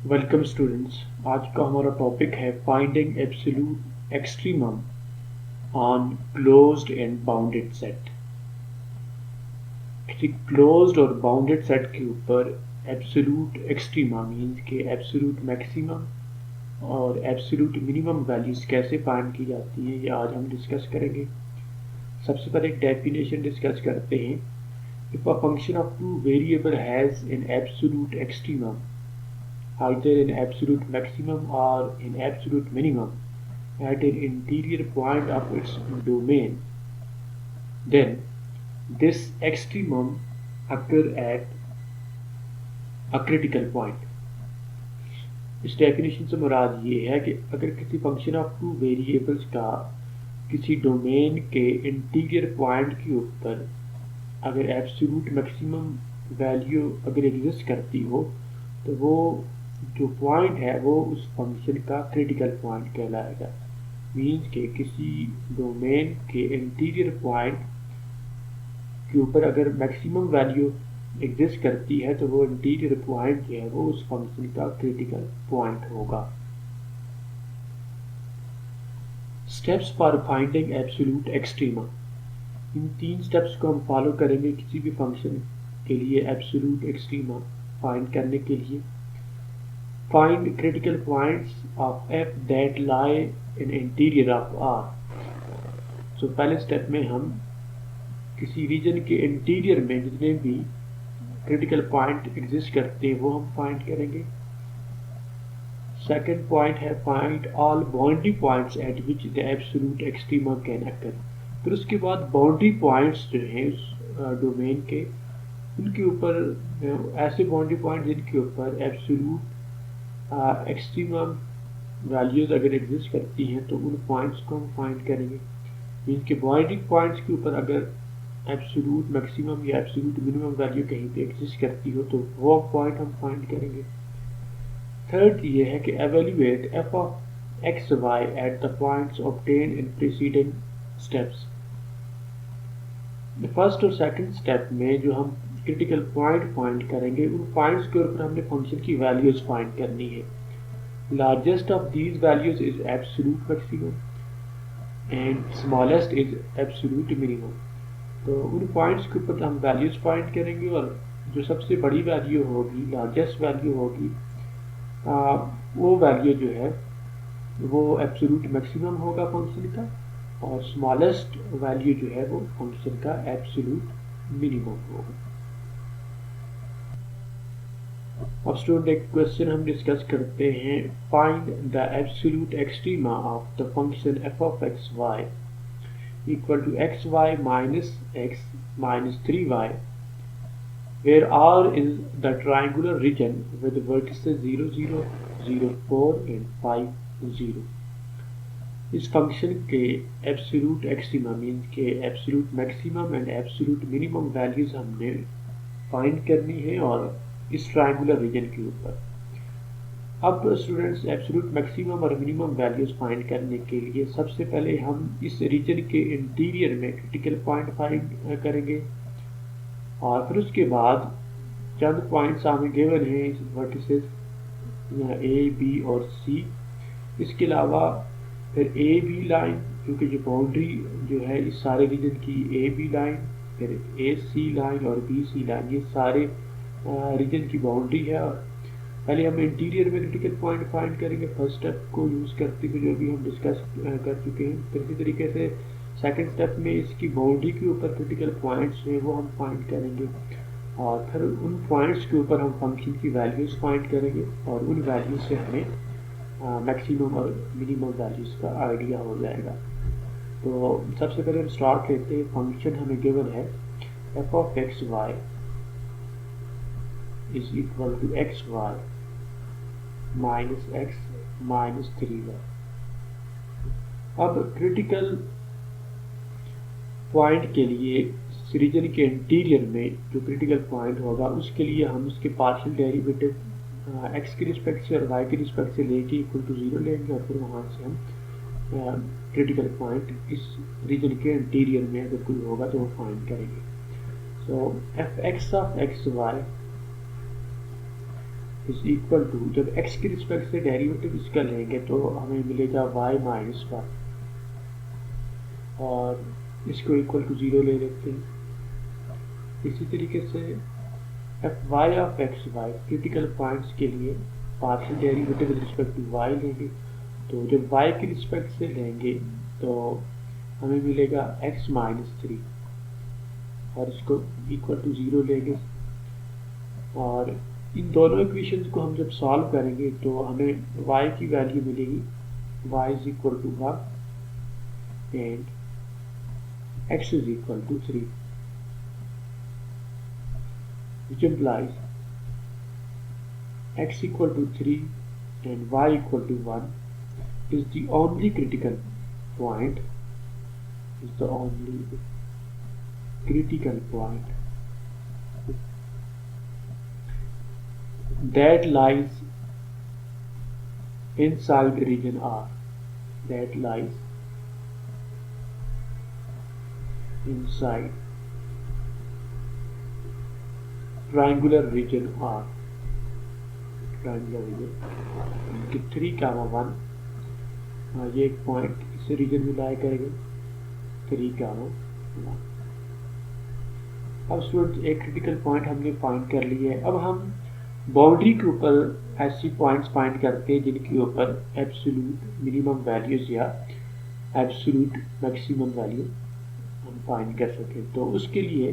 Welcome students. आज का हमारा टॉपिक है finding absolute extremum on closed end bounded set. किसी क्लोज्ड और बाउंडेड सेट के ऊपर एब्सोल्यूट एक्सट्रीमा मीन्स के एब्सोल्यूट मैक्सिमम और एब्सोल्यूट मिनिमम वैल्यूज कैसे फाइंड की जाती हैं, ये आज हम डिस्कस करेंगे। सबसे पहले एक डेफिनेशन डिस्कस करते हैं। If a function of two variable has an absolute extremum either in absolute maximum or in absolute minimum at an interior point of its domain, then this extremum occur at a critical point. इस definition से मुराद ये है कि अगर किसी function of two variables का किसी domain के इंटीरियर पॉइंट के ऊपर अगर एब्सोल्यूट मैक्सिमम वैल्यू अगर एग्जिस्ट करती हो तो वो जो पॉइंट है वो उस फंक्शन का क्रिटिकल पॉइंट कहलाएगा। मीन्स के किसी डोमेन के इंटीरियर पॉइंट के ऊपर अगर मैक्सिमम वैल्यू एग्जिस्ट करती है तो वो इंटीरियर पॉइंट जो है वो उस फंक्शन का क्रिटिकल पॉइंट होगा। Steps for finding absolute extrema. In 3 steps को हम फॉलो करेंगे किसी भी फंक्शन के लिए एब्सोल्यूट एक्सट्रीमा फाइंड करने के लिए। Find critical points of f that lie in interior of R। So पहले स्टेप में हम किसी रीजन के इंटीरियर में जितने भी क्रिटिकल पॉइंट एग्जिस्ट करते हैं वो हम फाइंड करेंगे। सेकंड पॉइंट है find all boundary points at which the absolute extrema can occur. फिर उसके बाद बाउंड्री पॉइंट्स जो हैं उस डोमेन के, उनके ऊपर ऐसे बाउंड्री पॉइंट जिनके ऊपर एब्सोल्यूट एक्सट्रीमम वैल्यूज अगर एग्जिस्ट करती हैं तो उन पॉइंट्स को हम फाइंड करेंगे। मीन्स के बाउंड्री पॉइंट्स के ऊपर अगर एब्सोल्यूट मैक्सिमम या एब्सोल्यूट मिनिमम वैल्यू कहीं पे एग्जिस्ट करती हो तो वो पॉइंट हम फाइंड करेंगे। थर्ड ये है कि evaluate f of x y at the points obtain in preceding steps. First और सेकंड स्टेप में जो हम क्रिटिकल पॉइंट फाइंड करेंगे उन पॉइंट्स के ऊपर हमने फंक्शन की वैल्यूज फाइंड करनी है। Largest of these values is absolute maximum and smallest is absolute minimum. तो उन पॉइंट्स के ऊपर हम वैल्यूज फाइंड करेंगे और जो सबसे बड़ी वैल्यू होगी, लार्जेस्ट वैल्यू होगी, वो वैल्यू जो है वो एब्सोल्यूट मैक्सिमम होगा फंक्शन का, और स्मॉलेस्ट वैल्यू जो है वो फंक्शन का एब्सोल्यूट मिनिमम होगा। अब स्टूडेंट एक क्वेश्चन हम डिस्कस करते हैं। Find the absolute extrema of the function f of x y equal to x Y minus x minus 3y where R is the triangular region with vertices 0 0 0 4 and 5 0। इस function के absolute extrema means के absolute maximum and absolute minimum values हमने find करनी है और इस triangular region के ऊपर। अब स्टूडेंट्स एब्सोल्यूट मैक्सिमम और मिनिमम वैल्यूज फाइंड करने के लिए सबसे पहले हम इस रीजन के इंटीरियर में क्रिटिकल पॉइंट फाइंड करेंगे और फिर उसके बाद चंद पॉइंट्स हमें गिवन हैं इस वर्टिसेस ए बी और सी। इसके अलावा फिर ए बी लाइन, क्योंकि जो बाउंड्री जो है इस सारे रीजन की ए बी लाइन, फिर ए सी लाइन और बी सी लाइन, ये सारे रीजन की बाउंड्री है। और पहले हम इंटीरियर में क्रिटिकल पॉइंट फाइंड करेंगे फर्स्ट स्टेप को यूज़ करते हुए, जो भी हम डिस्कस कर चुके हैं। फिर इसी तरीके से सेकंड स्टेप में इसकी बाउंड्री के ऊपर क्रिटिकल पॉइंट्स हैं वो हम फाइंड करेंगे और फिर उन पॉइंट्स के ऊपर हम फंक्शन की वैल्यूज़ फाइंड करेंगे और उन वैल्यूज से हमें मैक्सिमम और मिनिमम वैल्यूज़ का आइडिया हो जाएगा। तो सबसे पहले हम स्टार्ट करते हैं। फंक्शन हमें गिवन है f of x y is equal to xy minus x minus 3y। अब क्रिटिकल पॉइंट के लिए रीजन के इंटीरियर में जो क्रिटिकल पॉइंट होगा उसके लिए हम उसके पार्शियल डेरिवेटिव एक्स के रिस्पेक्ट से और वाई के रिस्पेक्ट से लेके इक्वल टू 0 लेंगे और फिर वहाँ से हम क्रिटिकल पॉइंट इस रीजन के इंटीरियर में अगर कोई होगा तो वो फाइंड करेंगे। So f x of x Y is equal to, जब x के रिस्पेक्ट से डेरिवेटिव इसका लेंगे तो हमें मिलेगा y माइनस 1, और इसको इक्वल टू 0 ले लेते हैं। इसी तरीके से f y of x y critical points के लिए partial derivative with respect to y लेंगे, तो जब y के रिस्पेक्ट से लेंगे तो हमें मिलेगा x माइनस 3, और इसको इक्वल टू 0 लेंगे। और इन दोनों इक्वेशंस को हम जब सॉल्व करेंगे तो हमें y की वैल्यू मिलेगी y is equal to 1 and x is equal to 3, which implies x equal to 3 and y equal to 1 is the only critical point, that lies inside region R, inside triangular region R, कि 3, 1, ये एक point इस reason में लाई करेगा 3, 1। अब students एक critical point हमने find कर लिया है। अब हम बाउंड्री के ऊपर ऐसी पॉइंट्स फाइंड करते हैं जिनके ऊपर एब्सोल्यूट मिनिमम वैल्यूज या एब्सोल्यूट मैक्सिमम वैल्यू हम फाइंड कर सकें। तो उसके लिए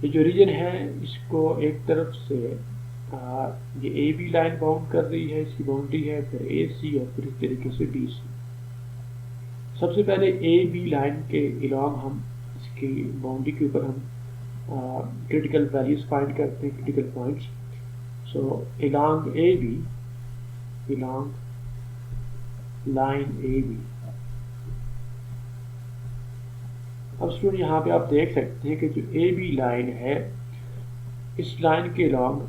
ये जो रीजन है इसको एक तरफ से ये ए बी लाइन बाउंड कर रही है, इसकी बाउंड्री है, फिर ए सी और फिर इस तरीके से बी सी। सबसे पहले ए बी लाइन के अलोंग हम इसकी बाउंड्री के ऊपर हम क्रिटिकल वैल्यूज फाइंड करते हैं, critical points. So along A B, along line A B. अब स्टूडेंट यहाँ पे आप देख सकते हैं कि जो ए बी लाइन है इस लाइन के अलोंग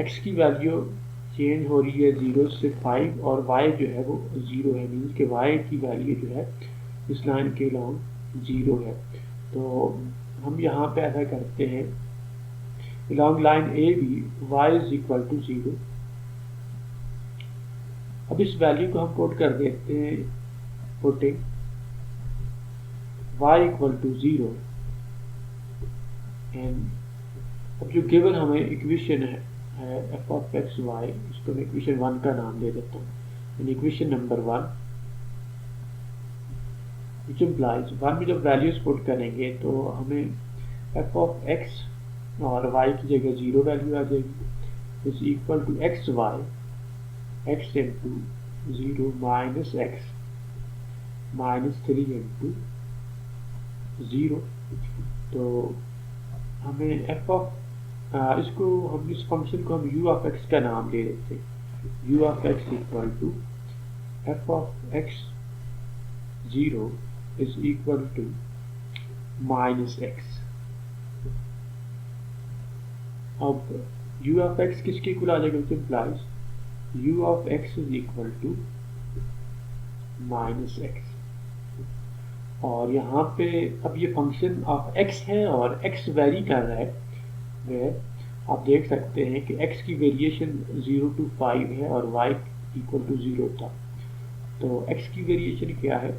x की वैल्यू चेंज हो रही है 0 से 5 और y जो है वो 0 है, मीन्स कि y की वैल्यू जो है इस लाइन के अलोंग 0 है। तो हम यहाँ पे ऐसा करते हैं along line A B y is equal to 0। अब इस वैल्यू को हम पुट कर देते हैं, putting y equal to 0 and अब जो गिवन हमें इक्वेशन है एफ ऑफ एक्स वाई, इसको मैं इक्वेशन 1 का नाम दे देता हूँ। इक्वेशन नंबर 1 विच इम्प्लाइज 1 में जब वैल्यूज पुट करेंगे तो हमें एफ ऑफ एक्स और वाई की जगह 0 वैल्यू आ जाएगी, is equal to x y x into 0 minus x minus 3 into 0। तो हमें एफ ऑफ इसको हम इस फंक्शन को हम u ऑफ x का नाम दे देते हैं, u of x equal to f of x 0 is equal to minus x। अब u ऑफ x किसके इक्वल आ जाएगा, implies u of x is equal to minus x। और यहाँ पे अब ये फंक्शन ऑफ x है और x वेरी कर रहा है, आप देख सकते हैं कि x की वेरिएशन 0 to 5 है और y इक्वल टू 0 था। तो x की वेरिएशन क्या है,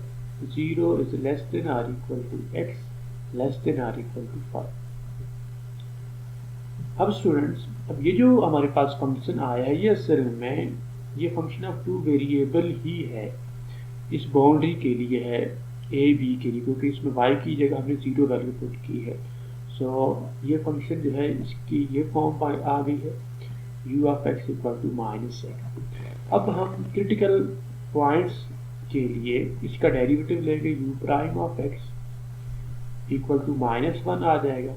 0 is less than or equal to x less than or equal to 5। अब स्टूडेंट्स, अब ये जो हमारे पास फंक्शन आया है ये असल में ये फंक्शन ऑफ 2 वेरिएबल ही है, इस बाउंड्री के लिए है a b के लिए, क्योंकि इसमें y की जगह हमने 0 वैल्यू पुट की है। सो ये फंक्शन जो है इसकी ये फॉर्म आ गई है u of x equal to minus x। अब हम क्रिटिकल पॉइंट्स के लिए इसका डेरिवेटिव लेंगे, u prime of x equal to minus 1 आ जाएगा।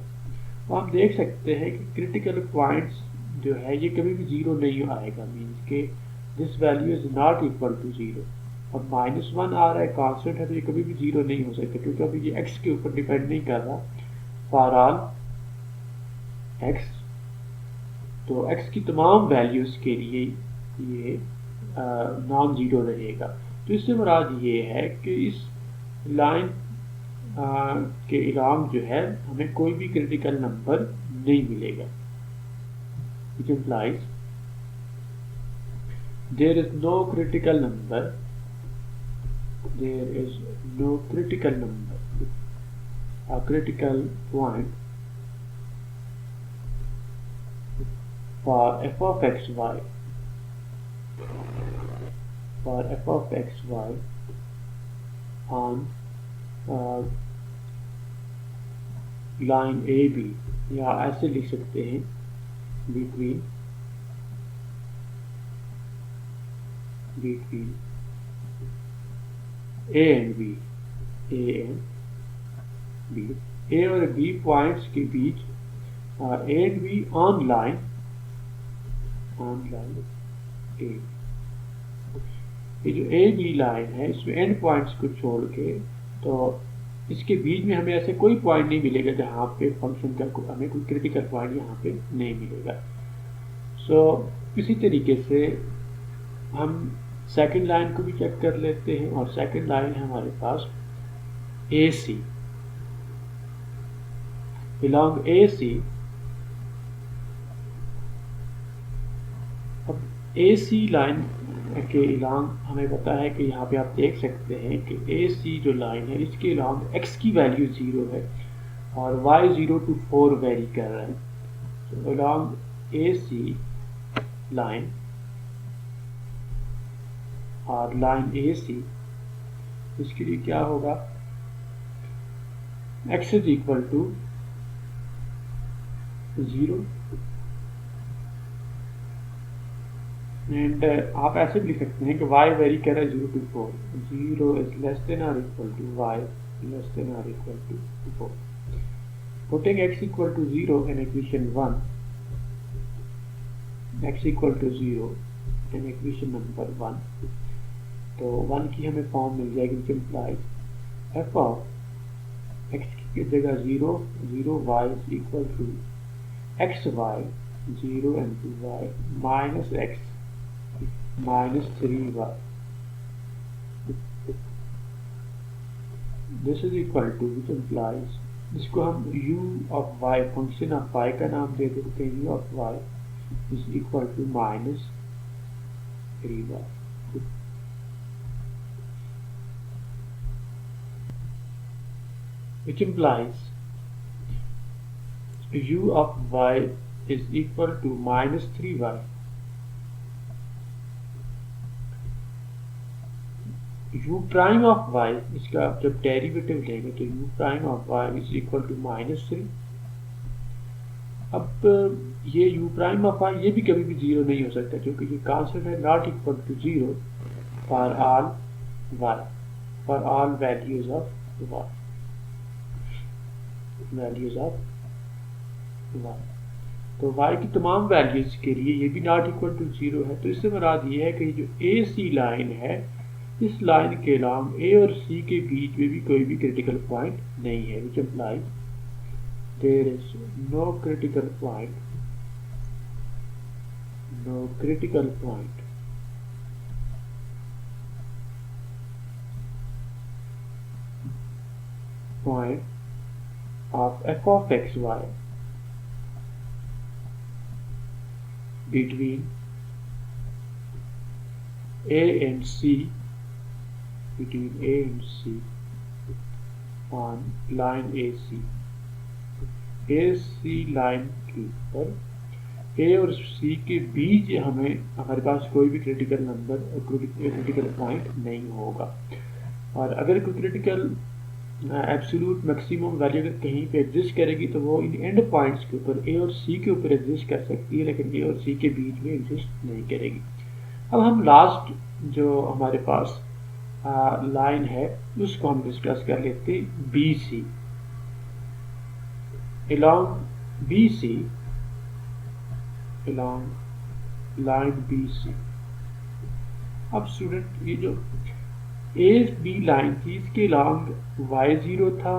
तो हम देख सकते हैं कि क्रिटिकल पॉइंट्स जो है ये कभी भी 0 नहीं आएगा, मीन्स के this value is not equal to 0। अब माइनस 1 आ रहा है, कांस्टेंट है, तो ये कभी भी 0 नहीं हो सकता क्योंकि अभी ये x के ऊपर डिपेंड नहीं कर रहा। फॉर ऑल x, तो x की तमाम वैल्यूज के लिए ये नॉन जीरो रहेगा। तो इससे मुराद ये है कि इस लाइन के अलोंग जो है हमें कोई भी क्रिटिकल नंबर नहीं मिलेगा, which implies there is no critical number, there is no critical number, a critical point for f of xy, for f of xy on line A B, या ऐसे लिख सकते हैं between A and B, A and B, A और B points के बीच A and B on line A। ये जो A B line है इसमें एंड पॉइंट्स को छोड़ के तो इसके बीच में हमें ऐसे कोई पॉइंट नहीं मिलेगा जहाँ पे फंक्शन का हमें कोई क्रिटिकल पॉइंट यहाँ पे नहीं मिलेगा। सो इसी तरीके से हम सेकंड लाइन को भी चेक कर लेते हैं, और सेकंड लाइन है हमारे पास AC, बिलोंग AC। अब AC लाइन के इलांग हमें पता है कि यहाँ पे आप देख सकते हैं कि AC जो लाइन है इसके इलांग x की वैल्यू 0 है और y 0 to 4 वेरी कर रहा है। तो इलांग AC लाइन और लाइन AC, इसके लिए क्या होगा, x is equal to 0 and आप ऐसे भी लिख सकते हैं कि y वेरी कर रहा है 0 to 4, 0 इज लेस देन और equal to y less than और equal to 4। Putting x equal to 0 in equation 1, x equal to 0 in equation number 1, तो 1 की हमें फॉर्म मिल जाएगी which implies f of x की जगह 0 y is equal to xy 0 into y minus x minus 3y, this is equal to, which implies, इसको हम u of y, function of y का नाम दे देते हैं, u of y is equal to minus 3y, which implies u of y is equal to minus 3y। u prime of y, इसका जब derivative लेंगे तो u prime of y is equal to minus 3। अब ये u prime of y ये भी कभी भी 0 नहीं हो सकता क्योंकि ये कांस्टेंट है, not equal to 0 for all y, for all values of y, values of y। तो y की तमाम वैल्यूज के लिए ये भी नॉट इक्वल टू 0 है। तो इससे मुराद ये है कि जो AC लाइन है इस लाइन के अलावा A और C के बीच में भी कोई भी क्रिटिकल पॉइंट नहीं है, which implies there is no critical point, no critical point of f of xy between A and C, between A and C on line AC। AC line के ऊपर A और C के बीच हमारे पास कोई भी critical number critical point नहीं होगा। और अगर कोई क्रिटिकल एब्सोल्यूट मैक्सिमम वैल्यू अगर कहीं पे एग्जिस्ट करेगी तो वो इन एंड पॉइंट्स के ऊपर A और C के ऊपर एग्जिस्ट कर सकती है, लेकिन A और C के बीच में एग्जिस्ट नहीं करेगी। अब हम लास्ट जो हमारे पास लाइन है उसको हम डिस्कस कर लेते हैं, BC, along BC, along line BC। अब स्टूडेंट ये जो AB लाइन थी इसके along y0 था,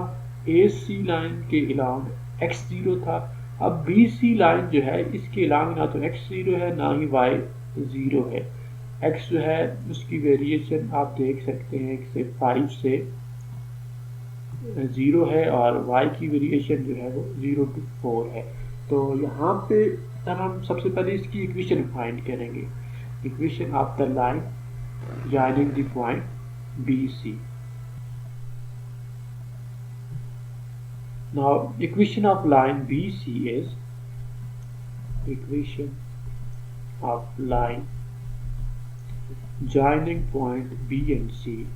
AC लाइन के along x0 था। अब BC लाइन जो है इसके along ना तो x0 है ना ही y0 है। x जो है उसकी वेरिएशन आप देख सकते हैं से 5 से 0 है और y की वेरिएशन जो है वो 0 to 4 है। तो यहाँ पे अब हम सबसे पहले इसकी इक्वेशन फाइंड करेंगे। equation of the line joining the point BC. Now equation of line BC is equation of line joining point B and C,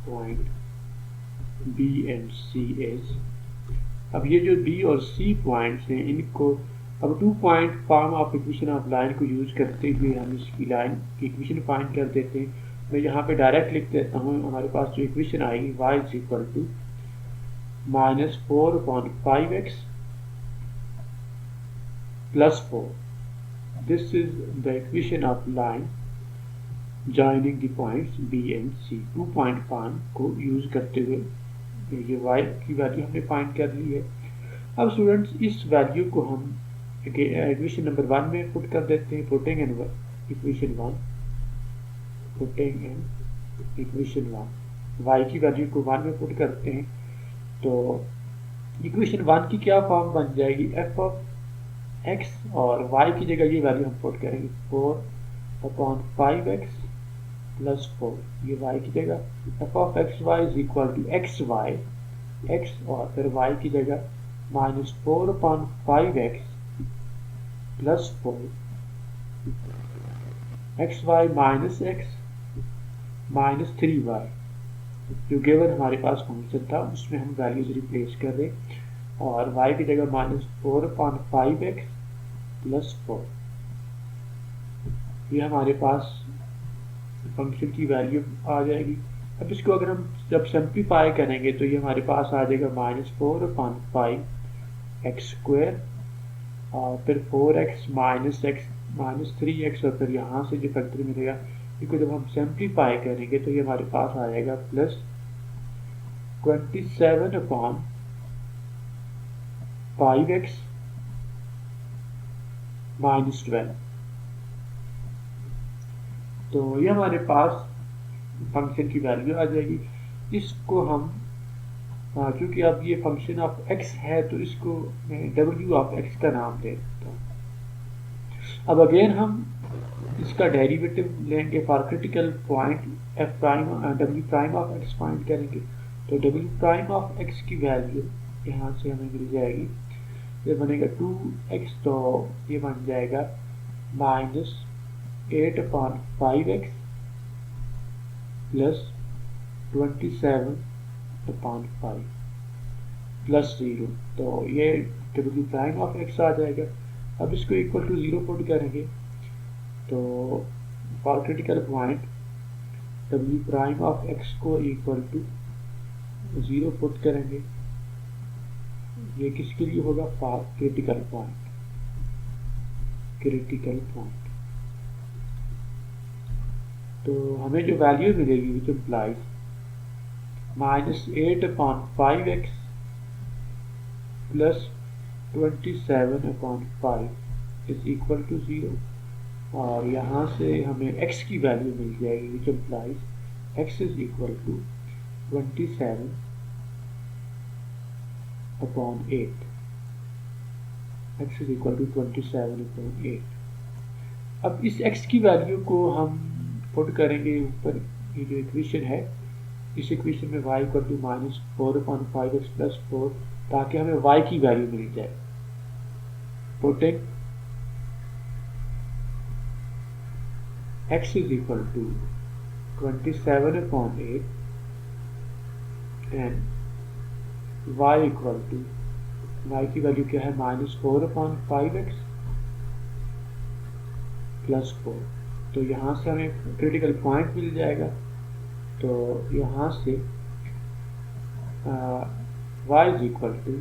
point B and C is, अब ये जो B और C पॉइंट्स हैं इनको अब 2 point form of equation of line को use करते हुए हम इसकी लाइन की इक्वेशन फाइंड कर देते हैं। मैं यहाँ पे डायरेक्ट लिख देता हूँ, हमारे पास जो इक्वेशन आएगी y is equal to -4/5x plus 4. This is the equation of line joining the points B and C. 2 point form को यूज करते हुए ये y की वैल्यू हमने फाइंड कर ली है। अब स्टूडेंट्स इस वैल्यू को हम इक्वेशन नंबर 1 में पुट कर देते हैं, putting in equation 1, putting in equation 1, y की वैल्यू को 1 में पुट करते हैं तो इक्वेशन 1 की क्या फॉर्म बन जाएगी, f ऑफ x और y की जगह ये वैल्यू हम पुट करेंगे 4/5x प्लस 4, ये y की जगह f of x Y is equal to x y x और फिर y की जगह -4/5x plus 4 x Y minus x minus 3y, जो गिवन हमारे पास फंक्शन था उसमें हम वैल्यूज रिप्लेस कर दें और y की जगह -4/5x प्लस 4, ये हमारे पास फंक्शन की वैल्यू आ जाएगी। अब इसको अगर हम जब सिंप्लीफाई करेंगे तो ये हमारे पास आ जाएगा -4/5x² और फिर 4x minus x minus 3x और फिर यहाँ से जो फैक्टर मिलेगा इसको जब हम सिंप्लीफाई करेंगे तो ये हमारे पास आ जाएगा प्लस 27/5x माइनस 12। तो ये हमारे पास फंक्शन की वैल्यू आ जाएगी। इसको हम क्योंकि अब ये फंक्शन ऑफ x है तो इसको मैं w ऑफ x का नाम दे देता हूँ। अब अगेन हम इसका डेरिवेटिव लेंगे for critical point f prime w prime of x find करेंगे तो w प्राइम ऑफ x की वैल्यू यहाँ से हमें मिल जाएगी, ये बनेगा 2x तो ये बन जाएगा -8/5x प्लस 27/5 प्लस 0, तो ये w प्राइम ऑफ x आ जाएगा। अब इसको इक्वल टू 0 पुट करेंगे तो for critical point w prime of x को इक्वल टू 0 पुट करेंगे, ये किसके लिए होगा, for critical point, critical point. तो हमें जो वैल्यू मिलेगी which implies -8/5x plus 27/5 is equal to 0 और यहाँ से हमें x की वैल्यू मिल जाएगी which implies x is equal to 27/8, x is equal to 27/8। अब इस x की वैल्यू को हम पुट करेंगे ऊपर, ये जो इक्वेशन है इस इक्वेशन में y equal to -4/5x plus 4 ताकि हमें y की वैल्यू मिल जाए। Putting x is equal to 27/8 and y equal to, y की वैल्यू क्या है, -4/5x प्लस 4, तो यहाँ से हमें क्रिटिकल पॉइंट मिल जाएगा। तो यहाँ से y इज इक्वल टू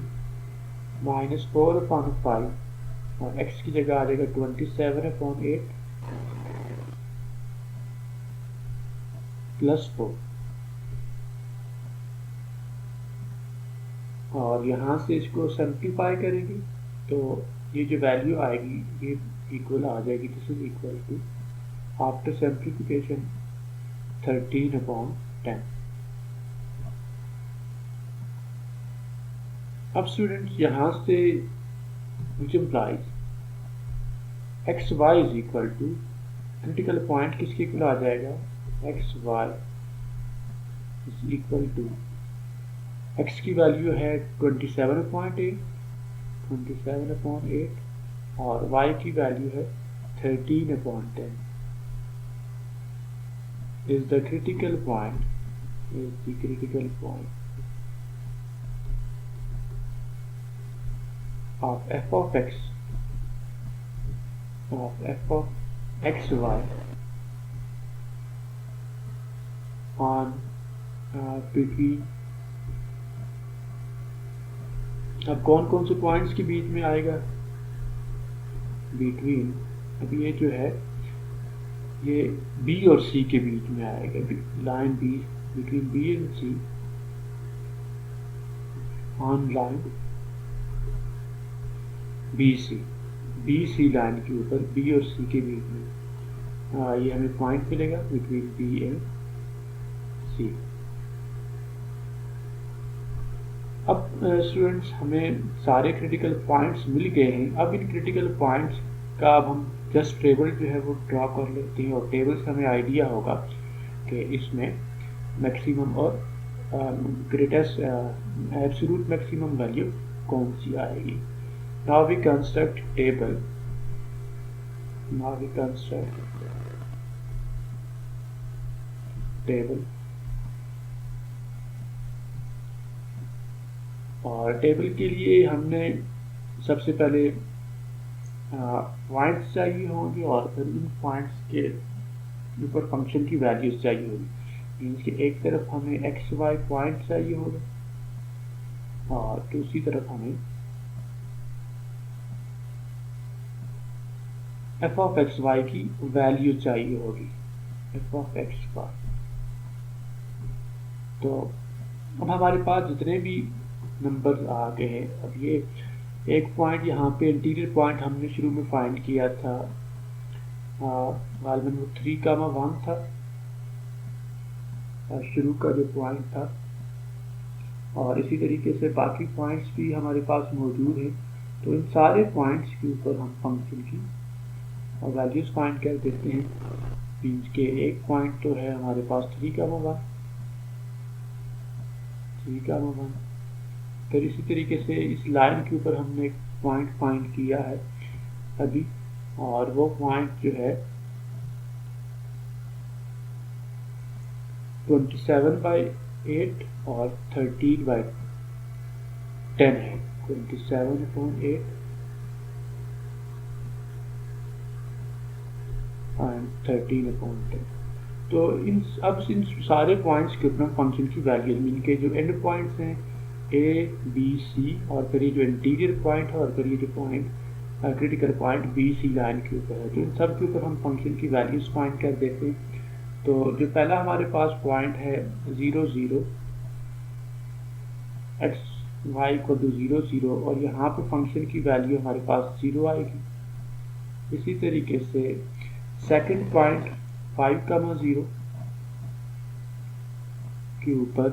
-4/5 और x की जगह आ जाएगा 27/8 प्लस 4 और यहाँ से इसको सिंप्लीफाई करेंगे तो ये जो वैल्यू आएगी ये इक्वल आ जाएगी, this is equal to after simplification 13/10। अब स्टूडेंट्स यहाँ से which implies X Y is equal to, critical point किसके इक्वल आ जाएगा, X Y is equal to, X की वैल्यू है 27.8 और वाई की वैल्यू है 13/10 is the critical point of f of x xy on between, अब कौन कौन से पॉइंट्स के बीच में आएगा, बिटवीन, अब ये जो है ये B और C के बीच में आएगा, line B between B and C on line BC line के ऊपर B और C के बीच में ये हमें पॉइंट मिलेगा बिटवीन B एंड C। अब स्टूडेंट्स हमें सारे क्रिटिकल पॉइंट्स मिल गए हैं। अब इन क्रिटिकल पॉइंट्स का अब हम जस्ट टेबल जो है वो ड्रॉ कर लेते हैं और टेबल से हमें आइडिया होगा कि इसमें मैक्सिमम और ग्रेटेस्ट एब्सोल्यूट मैक्सिमम वैल्यू कौन सी आएगी। नाउ वी कंस्ट्रक्ट टेबल, और टेबल के लिए हमने सबसे पहले पॉइंट्स चाहिए होंगे और फिर इन पॉइंट्स के ऊपर फंक्शन की वैल्यूज चाहिए होगी। मीन्स कि एक तरफ हमें एक्स वाई पॉइंट चाहिए होगा और दूसरी तरफ हमें एफ ऑफ एक्स वाई की वैल्यू चाहिए होगी, एफ ऑफ एक्स वाई। तो अब हमारे पास जितने भी नंबर आ गए हैं, अब ये एक पॉइंट यहाँ पे इंटीरियर पॉइंट हमने शुरू में फाइंड किया था, गालिबन वो 3,1 था शुरू का जो पॉइंट था, और इसी तरीके से बाकी पॉइंट्स भी हमारे पास मौजूद हैं। तो इन सारे पॉइंट्स के ऊपर हम फंक्शन की वैल्यूज फाइंड कर देते हैं। मीन्स के एक पॉइंट तो है हमारे पास 3,1, फिर इसी तरीके से इस लाइन के ऊपर हमने एक पॉइंट फाइंड किया है अभी, और वो पॉइंट जो है 27/8 और 13/10 है, 27/8 एंड 13/10। तो इन सारे पॉइंट्स के ऊपर फंक्शन की वैल्यू, मीन के जो एंड पॉइंट्स हैं A, B, C, और फिर ये जो इंटीरियर पॉइंट है और फिर ये जो point critical point B, C line के ऊपर है, तो इन सब के ऊपर हम फंक्शन की वैल्यूज फाइंड कर देते हैं। तो जो पहला हमारे पास पॉइंट है 0, 0, x y को 0, 0, और यहाँ पे फंक्शन की वैल्यू हमारे पास 0 आएगी। इसी तरीके से सेकंड पॉइंट 5,0 के ऊपर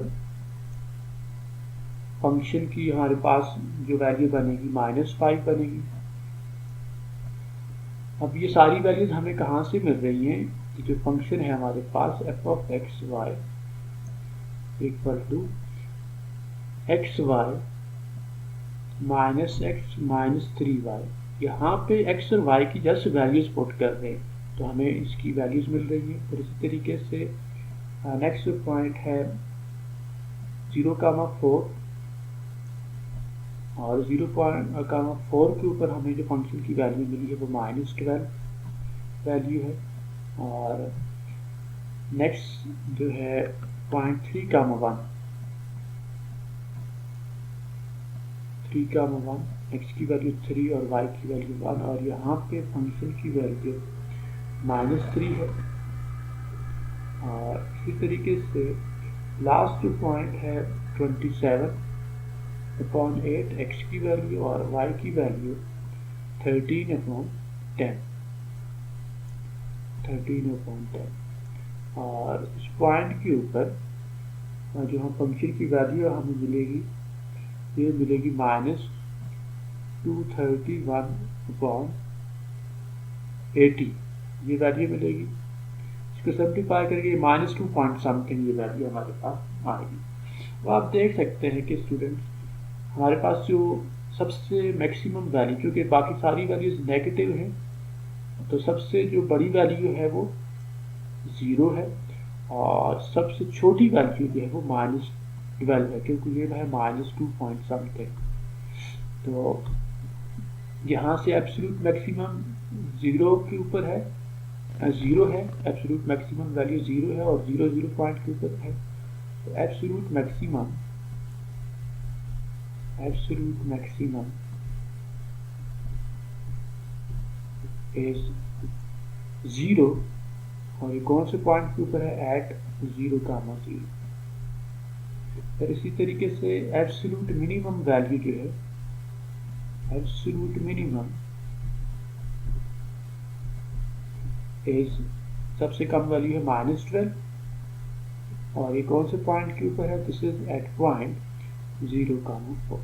फंक्शन की हमारे पास जो वैल्यू बनेगी -5 बनेगी। अब ये सारी वैल्यूज हमें कहाँ से मिल रही हैं, जो फंक्शन है हमारे पास f of x y equal to x Y minus x minus 3y। यहाँ पे x और y की जस्ट वैल्यूज पुट कर रहे हैं तो हमें इसकी वैल्यूज मिल रही है। फिर इसी तरीके से नेक्स्ट पॉइंट है 0,4 और 0,4 के ऊपर हमें जो फंक्शन की वैल्यू मिली है वो -12 वैल्यू है। और नेक्स्ट जो है पॉइंट 3,1 x की वैल्यू 3 और y की वैल्यू 1, और यहाँ पे फंक्शन की वैल्यू -3 है। और इसी तरीके से लास्ट जो पॉइंट है 27/8 x की वैल्यू और y की वैल्यू 13/10। और इस पॉइंट के ऊपर जो हम फंक्शन की वैल्यू हमें मिलेगी, ये मिलेगी -231/10। 80 ये वैल्यू मिलेगी। इसको सिंप्लीफाई करके -2 पॉइंट समथिंग ये वैल्यू हमारे पास आएगी। तो आप देख सकते हैं कि स्टूडेंट्स हमारे पास जो सबसे मैक्सिमम वैल्यू, क्योंकि बाकी सारी वैल्यूज नेगेटिव हैं, तो सबसे जो बड़ी वैल्यू है वो 0 है और सबसे छोटी वैल्यू जो है वो -12 है, क्योंकि ये है -2 पॉइंट समथिंग। तो यहाँ से एब्सोल्यूट मैक्सिमम 0 के ऊपर है, 0 है, एब्सोल्यूट मैक्सिमम वैल्यू 0 है और 0 पॉइंट के ऊपर है। तो एब्सोल्यूट मैक्सिमम इज 0 और ये कौन से पॉइंट के ऊपर है, एट 0, 0। फिर इसी तरीके से एब्सोल्यूट मिनिमम वैल्यू जो है, एब्सोल्यूट मिनिमम इज सबसे कम वैल्यू है -12 और ये कौन से पॉइंट के ऊपर है, दिस इज एट पॉइंट 0, 4।